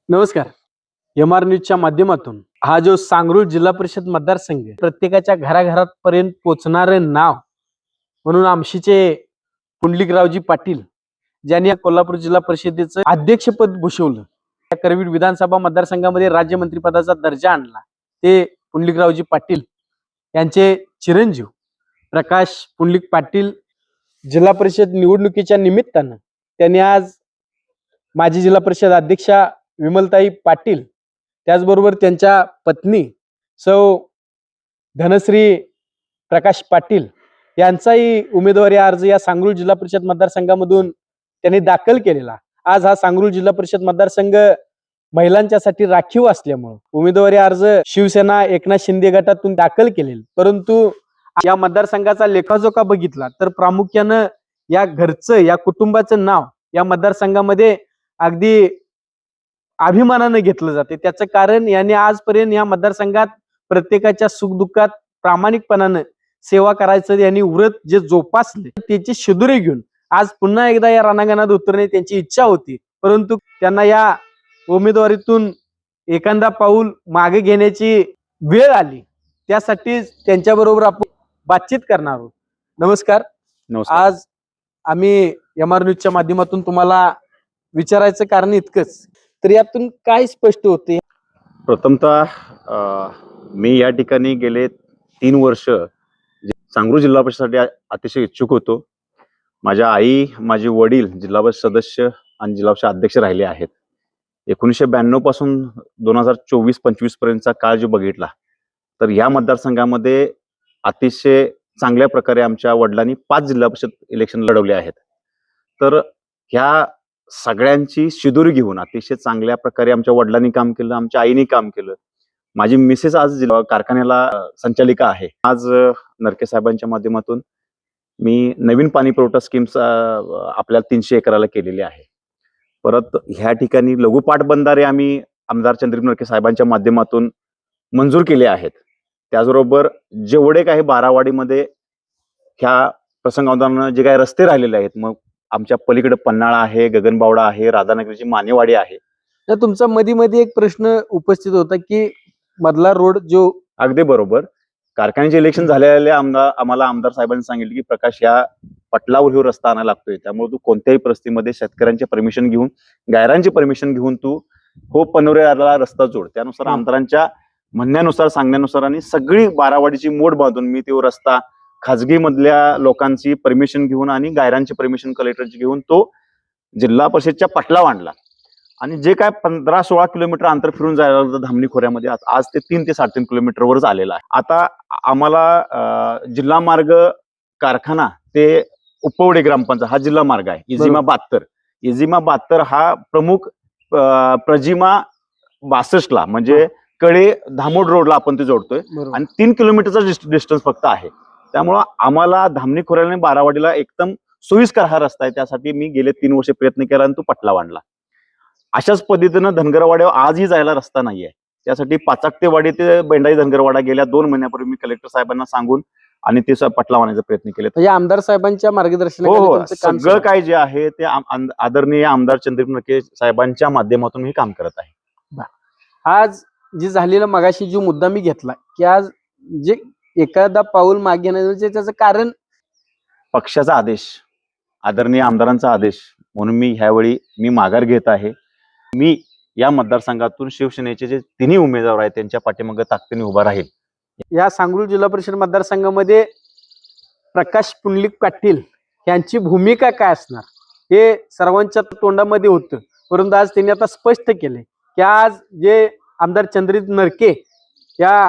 नमस्कार. MR न्यूजच्या माध्यमातून हा जो सांगरूळ जिल्हा परिषद मतदारसंघ प्रत्येकाच्या घराघरात पर्यंत पोहोचणारे नाव म्हणून आमशीचे पुंडलिकरावजी पाटील ज्यांनी कोल्हापूर जिल्हा परिषदेचं अध्यक्षपद भूषवलं, त्या करवीर विधानसभा मतदारसंघामध्ये राज्यमंत्रीपदाचा दर्जा आणला, ते पुंडलिकरावजी पाटील यांचे चिरंजीव प्रकाश पुंडलिक पाटील जिल्हा परिषद निवडणुकीच्या निमित्तानं त्यांनी आज माजी जिल्हा परिषद अध्यक्षा विमलताई पाटील त्याचबरोबर त्यांच्या पत्नी सौ धनश्री प्रकाश पाटील यांचाही उमेदवारी अर्ज या सांगरूळ जिल्हा परिषद मतदारसंघामधून त्यांनी दाखल केलेला. आज हा सांगरूळ जिल्हा परिषद मतदारसंघ महिलांच्यासाठी राखीव असल्यामुळे उमेदवारी अर्ज शिवसेना एकनाथ शिंदे गटातून दाखल केलेला, परंतु या मतदारसंघाचा लेखाजोखा बघितला तर प्रामुख्यानं या घरचं या कुटुंबाचं नाव या मतदारसंघामध्ये अगदी अभिमानानं घेतलं जाते. त्याचं कारण यांनी आजपर्यंत या मतदारसंघात प्रत्येकाच्या सुखदुःखात प्रामाणिकपणानं सेवा करायचं यांनी व्रत जे जोपासले त्याची शिदुरी घेऊन आज पुन्हा एकदा या रणांगणात उतरणे त्यांची इच्छा होती, परंतु त्यांना या उमेदवारीतून एखादा पाऊल मागे घेण्याची वेळ आली. त्यासाठी त्यांच्याबरोबर आपण बातचीत करणार आहोत. नमस्कार. आज आम्ही MR न्यूजच्या माध्यमातून तुम्हाला विचारायचं कारण इतकंच, तर यातून काय स्पष्ट होते? प्रथमतः मी या ठिकाणी गेले 3 वर्ष सांगरूळ जिल्हा परिषदेसाठी अतिशय इच्छुक होतो. माझ्या आई, माझे वडील जिल्हा परिषद सदस्य आणि जिल्हा परिषद अध्यक्ष राहिले आहेत. 1992 पासून 2024-25 पर्यंतचा काळ जो बघितला तर या मतदारसंघामध्ये अतिशय चांगल्या प्रकारे आमच्या वडिलांनी 5 जिल्हा परिषद इलेक्शन लढवले आहेत. तर ह्या सगळ्यांची शिदुरी घेऊन अतिशय चांगल्या प्रकारे आमच्या वडिलांनी काम केलं, आमच्या आईने काम केलं. माझी मिसेस आज कारखान्याला संचालिका आहे. आज नरके साहेबांच्या माध्यमातून मी नवीन पाणी पुरवठा स्कीम्स आपल्या 300 एकराला केलेले आहे. परत ह्या ठिकाणी लघु पाटबंधारे आम्ही आमदार चंद्रकांत नरके साहेबांच्या माध्यमातून मंजूर केले आहेत. त्याचबरोबर जेवढे काही बारावाडीमध्ये ह्या प्रसंगानुसार जे काही रस्ते राहिलेले आहेत, मग आमच्या पलीकडे पन्हाळा आहे, गगनबावडा आहे, राधानगरीची मानेवाडी आहे. तर तुमचा मध्ये एक प्रश्न उपस्थित होता की मधला रोड जो अगदी बरोबर. कारखान्याचे इलेक्शन झालेले आम्हाला आमदार साहेबांनी सांगितले की प्रकाश या पटलावर हा रस्ता आणायला लागतोय, त्यामुळे तू कोणत्याही परिस्थितीमध्ये शेतकऱ्यांचे परमिशन घेऊन, गायरांचे परमिशन घेऊन तू हो पनोऱ्याला रस्ता जोड. त्यानुसार आमदारांच्या म्हणण्यानुसार, सांगण्यानुसार आणि सगळी बारावाडीची मोड बांधून मी तो रस्ता खाजगी मधल्या लोकांची परमिशन घेऊन आणि गायरांची परमिशन कलेक्टरची घेऊन तो जिल्हा परिषदच्या पटलावर आणला. आणि जे काय 15-16 किलोमीटर अंतर फिरून जायला लागतं धामणी खोऱ्यामध्ये, आज ते 3 ते 3.5 किलोमीटरवरच आलेला आहे. आता आम्हाला जिल्हा मार्ग कारखाना ते उपवडे ग्रामपंचायत हा जिल्हा मार्ग आहे. इजिमा 72 हा प्रमुख प्रजिमा 62 ला म्हणजे कडे धामोड रोडला आपण ते जोडतोय आणि 3 किलोमीटरचा डिस्टन्स फक्त आहे. त्यामुळं आम्हाला धामणी खोऱ्याला आणि बारावाडीला एकदम सोयीस्कर हा रस्ता आहे. त्यासाठी मी गेले 3 वर्ष प्रयत्न केला आणि तो पटलावर आणला. अशाच पद्धतीनं धनगरवाड्यावर आजही जायला रस्ता नाहीये. त्यासाठी पाचाकतेवाडी ते बेंडाई धनगरवाडा गेल्या 2 महिन्यापूर्वी मी कलेक्टर साहेबांना सांगून आणि ते पटलावर आणण्याचा प्रयत्न केले. म्हणजे आमदार साहेबांच्या मार्गदर्शनाखाली सगळं काय जे आहे ते आदरणीय आमदार चंद्रकांत नरके साहेबांच्या माध्यमातून मी काम करत आहे. आज जी झालेला मगाशी जो मुद्दा मी घेतला की आज जे एखादा पाऊल मागे घेण्याचे त्याचं कारण पक्षाचा आदेश, आदरणीय आमदारांचा आदेश म्हणून मी ह्यावेळी माघार घेत आहे. मी या मतदारसंघातून शिवसेनेचे जे 3 उमेदवार आहेत त्यांच्या पाठीमागे ताकदीने उभा राहील. या सांगरूळ जिल्हा परिषद मतदारसंघामध्ये प्रकाश पुंडलिक पाटील यांची भूमिका काय असणार हे सर्वांच्या तोंडामध्ये होतं, परंतु आज त्यांनी आता स्पष्ट केले की आज जे आमदार चंद्रकांत नरके या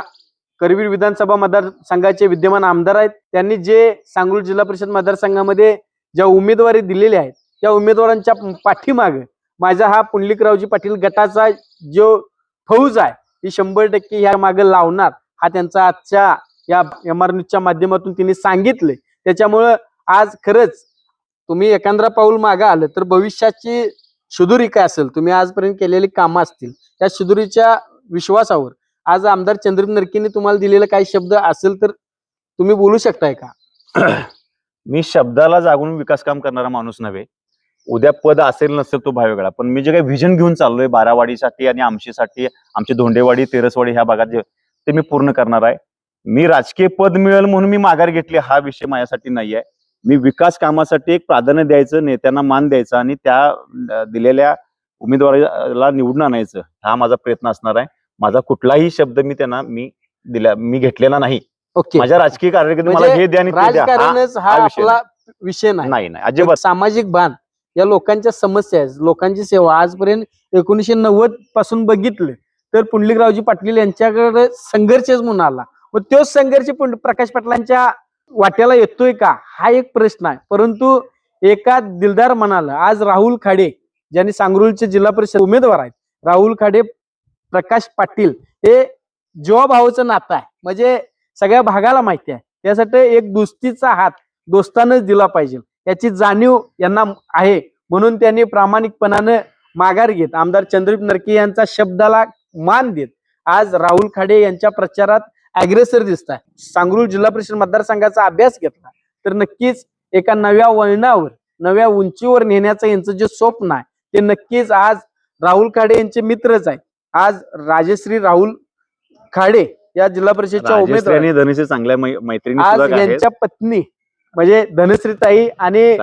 करवीर विधानसभा मतदारसंघाचे विद्यमान आमदार आहेत, त्यांनी जे सांगरूळ जिल्हा परिषद मतदारसंघामध्ये ज्या उमेदवारी दिलेल्या आहेत त्या उमेदवारांच्या पाठीमागे माझा हा पुंडलिकरावजी पाटील गटाचा जो फौज आहे ती 100% ह्या मागे लावणार, हा त्यांचा आजच्या या MR न्यूजच्या माध्यमातून त्यांनी सांगितले. त्याच्यामुळं आज खरंच तुम्ही एखादा पाऊल मागे आलं तर भविष्याची शिदुरी काय असेल, तुम्ही आजपर्यंत केलेली कामं असतील त्या शिदुरीच्या विश्वासावर आज आमदार चंद्रकांत नरकेंनी तुम्हाला दिलेला काही शब्द असेल तर तुम्ही बोलू शकताय का? मी शब्दाला जागून विकास काम करणारा माणूस नव्हे. उद्या पद असेल नसेल तो भाग वेगळा, पण मी जे काही व्हिजन घेऊन चाललोय बारावाडीसाठी आणि आमशीसाठी, आमची धोंडेवाडी तेरसवाडी ह्या भागात ते मी पूर्ण करणार आहे. मी राजकीय पद मिळेल म्हणून मी माघार घेतली हा विषय माझ्यासाठी नाही आहे. मी विकास कामासाठी एक प्राधान्य द्यायचं, नेत्यांना मान द्यायचा आणि त्या दिलेल्या उमेदवाराला निवडून आणायचं हा माझा प्रयत्न असणार आहे. माझा कुठलाही शब्द मी घेतलेला नाही. ओके, माझ्या राजकीय कार्यकर्ते मला म्हणजे हे द्या आणि ते द्या राजकारणच हा विषय आपला विषय नाही. नाही नाही अजिबात. एक सामाजिक बांध, या लोकांच्या समस्या आहेत, लोकांची सेवा. आजपर्यंत 1990 पासून बघितलं तर पुंडलिकरावजी पाटील यांच्याकडे संघर्षच म्हणून आला. मग तोच संघर्ष प्रकाश पाटलांच्या वाट्याला येतोय का हा एक प्रश्न आहे. परंतु एका दिलदार मनाला आज राहुल खाडे, ज्यांनी सांगरुळचे जिल्हा परिषद उमेदवार आहेत, राहुल खाडे प्रकाश पाटील हे जीवाभावाचं नातं आहे. म्हणजे सगळ्या भागाला माहिती आहे. त्यासाठी एक दोस्तीचा हात दोस्तानच दिला पाहिजे याची जाणीव यांना आहे. म्हणून त्यांनी प्रामाणिकपणानं माघार घेत आमदार चंद्रदीप नरके यांचा शब्दाला मान देत आज राहुल खाडे यांच्या प्रचारात अग्रेसर दिसत आहे. सांगरूळ जिल्हा परिषद मतदारसंघाचा अभ्यास घेतला तर नक्कीच एका नव्या वळणावर, नव्या उंचीवर नेण्याचं यांचं जे स्वप्न आहे ते नक्कीच आज राहुल खाडे यांचे मित्रच आहेत. आज राजश्री राहुल खाडे या जिल्हा परिषदच्या उमेदवार आणि धनश्री चांगल्या मैत्रिणी आज सुद्धा आहेत. यांच्या पत्नी म्हणजे धनश्रीताई आणि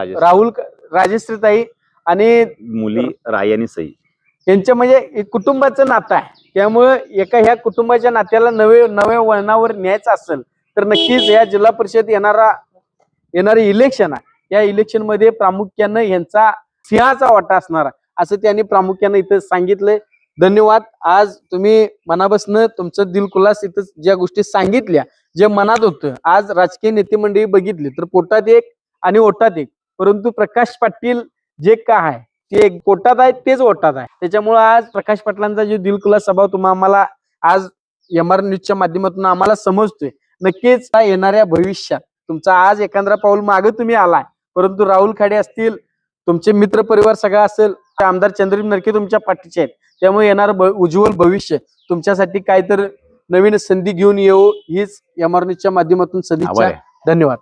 राजश्रीताई आणि मुली राई आणि सई यांच्या म्हणजे एक कुटुंबाचं नातं आहे. त्यामुळे एका ह्या कुटुंबाच्या नात्याला नव्या वळणावर न्यायचं असेल तर नक्कीच या जिल्हा परिषद येणारे इलेक्शन आहे, या इलेक्शन मध्ये प्रामुख्यानं यांचा सिंहाचा वाटा असणार असं त्यांनी प्रामुख्यानं इथं सांगितलंय. धन्यवाद. आज तुम्ही मनापासून तुमचं दिलखुलास इथं ज्या गोष्टी सांगितल्या, जे मनात होतं, आज राजकीय नेते मंडळी बघितली तर पोटात एक आणि ओटात एक, परंतु प्रकाश पाटील जे काय आहे ते पोटात आहे तेच ओटात आहे. त्याच्यामुळे आज प्रकाश पाटलांचा जो दिलखुलास स्वभाव आम्हाला आज MR न्यूजच्या माध्यमातून आम्हाला समजतोय. नक्कीच येणाऱ्या भविष्यात तुमचा आज एखादा पाऊल मागे तुम्ही आलाय, परंतु राहुल खाडे असतील, तुमचे मित्र परिवार सगळा असेल, आमदार चंद्रदीप नरके तुमच्या पाठीचे आहेत. त्यामुळे येणार उज्ज्वल भविष्य तुमच्यासाठी काहीतरी नवीन संधी घेऊन येऊ हीच MR न्यूजच्या माध्यमातून सदिच्छा. धन्यवाद.